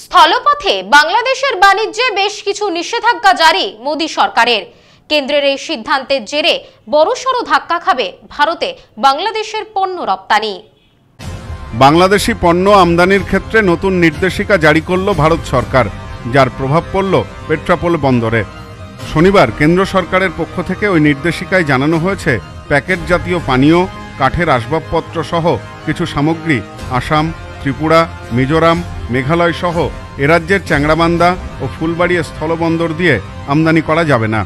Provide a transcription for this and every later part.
স্থলপথে বাংলাদেশের বাণিজ্যে বেশ কিছু নিষেধাজ্ঞা জারি মোদী সরকারের। কেন্দ্রের এই সিদ্ধান্তের জেরে বড়সড় ধাক্কা খাবে ভারতে বাংলাদেশের পণ্য রপ্তানি। বাংলাদেশি পণ্য আমদানির ক্ষেত্রে নতুন নির্দেশিকা জারি করল ভারত সরকার, যার প্রভাব পড়ল পেট্রাপোল বন্দরে। শনিবার কেন্দ্র সরকারের পক্ষ থেকে ওই নির্দেশিকায় জানানো হয়েছে, প্যাকেট জাতীয় পানীয়, কাঠের আসবাবপত্র সহ কিছু সামগ্রী আসাম, ত্রিপুরা, মিজোরাম, মেঘালয় সহ এ রাজ্যের চ্যাংড়াবান্ধা ও ফুলবাড়ি স্থলবন্দর দিয়ে আমদানি করা যাবে না।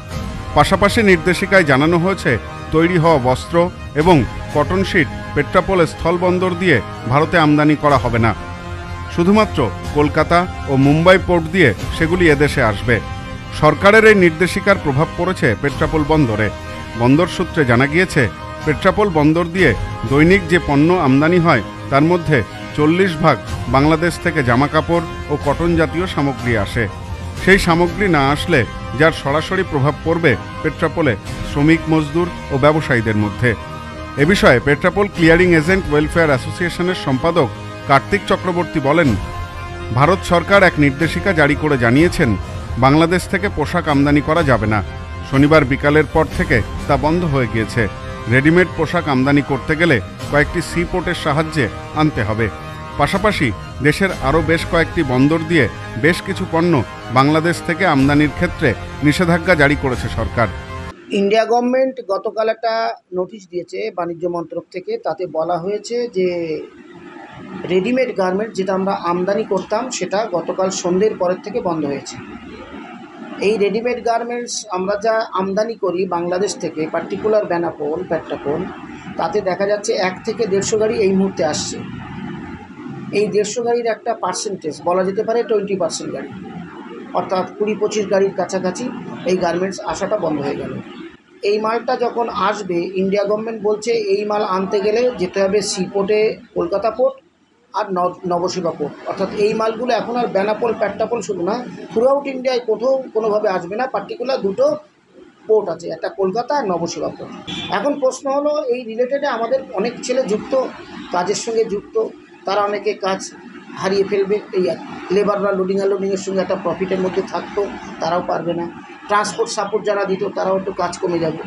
পাশাপাশি নির্দেশিকায় জানানো হয়েছে, তৈরি হওয়া বস্ত্র এবং কটন শিট পেট্রাপোল স্থলবন্দর দিয়ে ভারতে আমদানি করা হবে না। শুধুমাত্র কলকাতা ও মুম্বাই পোর্ট দিয়ে সেগুলি এদেশে আসবে। সরকারের এই নির্দেশিকার প্রভাব পড়েছে পেট্রাপোল বন্দরে। বন্দর সূত্রে জানা গিয়েছে, পেট্রাপোল বন্দর দিয়ে দৈনিক যে পণ্য আমদানি হয় তার মধ্যে 40% বাংলাদেশ থেকে জামাকাপড় ও কটন জাতীয় সামগ্রী আসে। সেই সামগ্রী না আসলে যার সরাসরি প্রভাব পড়বে পেট্রাপোলে শ্রমিক, মজদুর ও ব্যবসায়ীদের মধ্যে। এ বিষয়ে পেট্রাপোল ক্লিয়ারিং এজেন্ট ওয়েলফেয়ার অ্যাসোসিয়েশনের সম্পাদক কার্তিক চক্রবর্তী বলেন, ভারত সরকার এক নির্দেশিকা জারি করে জানিয়েছেন, বাংলাদেশ থেকে পোশাক আমদানি করা যাবে না। শনিবার বিকালের পর থেকে তা বন্ধ হয়ে গিয়েছে। রেডিমেড পোশাক আমদানি করতে গেলে কয়েকটি সি পোর্টের সাহায্যে আনতে হবে। পাশাপাশি দেশের আরও বেশ কয়েকটি বন্দর দিয়ে বেশ কিছু পণ্য বাংলাদেশ থেকে আমদানির ক্ষেত্রে নিষেধাজ্ঞা জারি করেছে সরকার। ইন্ডিয়া গভর্নমেন্ট গতকাল একটা নোটিশ দিয়েছে বাণিজ্য মন্ত্রক থেকে। তাতে বলা হয়েছে যে রেডিমেড গার্মেন্ট যেটা আমরা আমদানি করতাম সেটা গতকাল সন্ধ্যের পরের থেকে বন্ধ হয়েছে। এই রেডিমেড গার্মেন্টস আমরা যা আমদানি করি বাংলাদেশ থেকে, পার্টিকুলার বেনাপোল, পেট্রাপোল, তাতে দেখা যাচ্ছে 1 থেকে 150 গাড়ি এই মুহূর্তে আসছে। এই 150 গাড়ির একটা পার্সেন্টেজ বলা যেতে পারে 20% গাড়ি, অর্থাৎ 20-25 গাড়ির কাছাকাছি এই গার্মেন্টস আসাটা বন্ধ হয়ে গেল। এই মালটা যখন আসবে, ইন্ডিয়া গভর্নমেন্ট বলছে এই মাল আনতে গেলে যেতে হবে সি পোর্টে, কলকাতা পোর্ট আর নবসেবা পোর্ট। অর্থাৎ এই মালগুলো এখন আর বেনাপোল, পেট্রাপোল শুধু না, থ্রু আউট ইন্ডিয়ায় কোথাও কোনোভাবে আসবে না। পার্টিকুলার 2টো পোর্ট আছে, একটা কলকাতা আর নবসেবা পোর্ট। এখন প্রশ্ন হলো, এই রিলেটেডে আমাদের অনেক ছেলে যুক্ত, কাজের সঙ্গে যুক্ত, তারা অনেকে কাজ হারিয়ে ফেলবে। এই লেবাররা লোডিং আনলোডিংয়ের সঙ্গে একটা প্রফিটের মধ্যে থাকতো, তারাও পারবে না। ট্রান্সপোর্ট সাপোর্ট যারা দিত তারাও একটু কাজ কমে যাবে।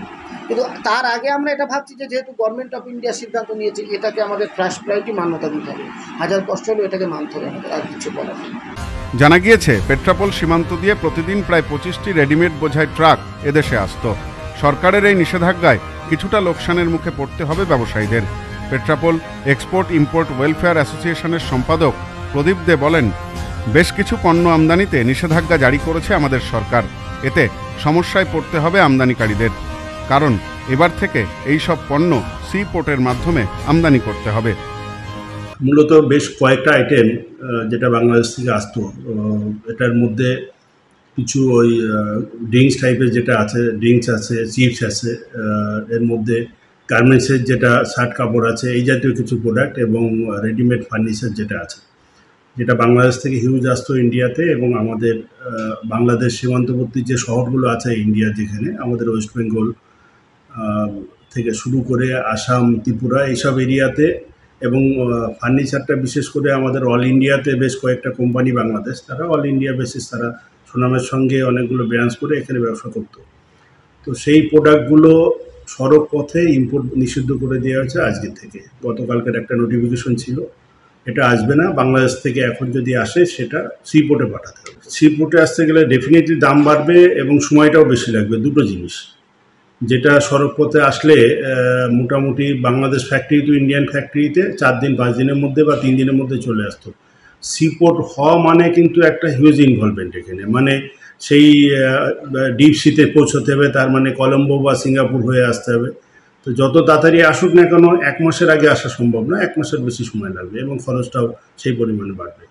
কিন্তু তার আগে আমরা এটা ভাবছি যে যেহেতু গভর্নমেন্ট অফ ইন্ডিয়া সিদ্ধান্ত নিয়েছে, এটাকে আমাদের ফার্স্ট প্রায়োরিটি মান্যতা দিতে হবে। হাজার কষ্ট হলেও এটাকে মানতে হবে, আমাদের আর কিছু বলার নেই। জানা গিয়েছে, পেট্রাপোল সীমান্ত দিয়ে প্রতিদিন প্রায় 25টি রেডিমেড বোঝাই ট্রাক এদেশে আসত। সরকারের এই নিষেধাজ্ঞায় কিছুটা লোকসানের মুখে পড়তে হবে ব্যবসায়ীদের। পেট্রাপোল এক্সপোর্ট ইম্পোর্ট ওয়েলফেয়ার অ্যাসোসিয়েশনের সম্পাদক প্রদীপ দে বলেন, বেশ কিছু পণ্য আমদানিতে নিষেধাজ্ঞা জারি করেছে আমাদের সরকার। এতে সমস্যায় পড়তে হবে আমদানিকারীদের, কারণ এবার থেকে এই সব পণ্য সি পোর্টের মাধ্যমে আমদানি করতে হবে। মূলত বেশ কয়েকটা আইটেম যেটা বাংলাদেশ থেকে আসতো, এটার মধ্যে কিছু ওই ড্রিঙ্কস টাইপের যেটা আছে, ড্রিঙ্কস আছে, চিপস আছে, এর মধ্যে গার্মেন্টসের যেটা শার্ট কাপড় আছে, এই জাতীয় কিছু প্রোডাক্ট, এবং রেডিমেড ফার্নিচার যেটা আছে, যেটা বাংলাদেশ থেকে হিউজ আসতো ইন্ডিয়াতে। এবং আমাদের বাংলাদেশ সীমান্তবর্তী যে শহরগুলো আছে ইন্ডিয়া, যেখানে আমাদের ওয়েস্ট বেঙ্গল থেকে শুরু করে আসাম, ত্রিপুরা, এইসব এরিয়াতে, এবং ফার্নিচারটা বিশেষ করে আমাদের অল ইন্ডিয়াতে বেশ কয়েকটা কোম্পানি বাংলাদেশ, তারা অল ইন্ডিয়া বেসিস, তারা সুনামের সঙ্গে অনেকগুলো ব্রাঞ্চ করে এখানে ব্যবসা করতো। তো সেই প্রোডাক্টগুলো সড়ক পথে ইম্পোর্ট নিষিদ্ধ করে দেওয়া হয়েছে আজকে থেকে। গতকালকের একটা নোটিফিকেশন ছিল, এটা আসবে না বাংলাদেশ থেকে। এখন যদি আসে সেটা সি পোর্টে পাঠাতে হবে। সি পোর্টে আসতে গেলে ডেফিনেটলি দাম বাড়বে এবং সময়টাও বেশি লাগবে। দুটো জিনিস, যেটা সড়ক পথে আসলে মোটামুটি বাংলাদেশ ফ্যাক্টরি টু ইন্ডিয়ান ফ্যাক্টরিতে 4 দিন 5 দিনের মধ্যে বা 3 দিনের মধ্যে চলে আসতো। সি পোর্ট হওয়া মানে কিন্তু একটা হিউজ ইনভলভমেন্ট এখানে, মানে সেই ডিপ সিতে পৌঁছতে হবে, তার মানে কলম্বো বা সিঙ্গাপুর হয়ে আসতে হবে। তো যত তাড়াতাড়ি আসুক না কেন, 1 মাসের আগে আসা সম্ভব না, 1 মাসের বেশি সময় লাগবে এবং খরচটাও সেই পরিমাণে বাড়বে।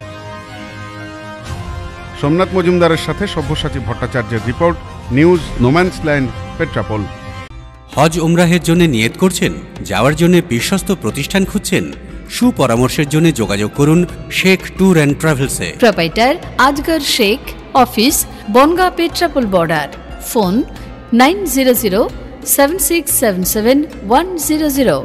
সোমনাথ মজুমদারের সাথে সব্যসাচী ভট্টাচার্যের রিপোর্ট, নিউজ নোম্যান্সল্যান্ড, পেট্রাপোল। হজ উমরাহের জন্য নিয়ত করছেন, যাওয়ার জন্য বিশ্বস্ত প্রতিষ্ঠান খুঁজছেন? সুপরামর্শের জন্য যোগাযোগ করুন শেখ ট্যুর অ্যান্ড ট্রাভেলসে। Proprietor Azgar Sheikh, office Bongaon Petrapole border. Phone 900 7677 100।